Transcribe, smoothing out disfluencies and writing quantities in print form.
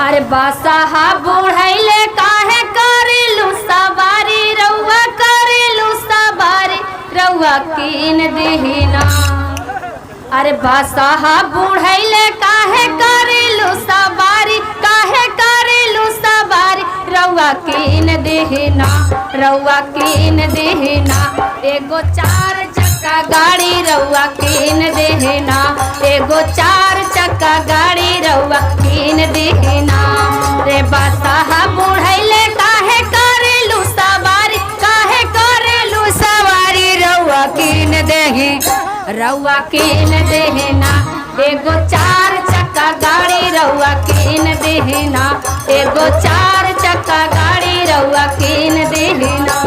अरे बासाहा बुढ़ैले काहे करेलू सवारी रउआ करेलू सवारी रउआ कीन देहिना। अरे बासाहा बुढ़ैले काहे करेलू सवारी काहे करेलू सवारी रउआ कीन देहिना रउआ कीन देहिना। एगो 4 चक्का गाड़ी रउआ कीन देहिना एगो 4 चक्का गाड़ी रउआ कीन देहिना। रे बासाहा बुढ़ैले काहे करेलू सवारी काहे करेलू सवारी रउआ कीन देहि रउआ कीन देहिना। एगो 4 चक्का गाड़ी रउआ कीन देहिना एगो 4 चक्का गाड़ी रउआ कीन देहिना।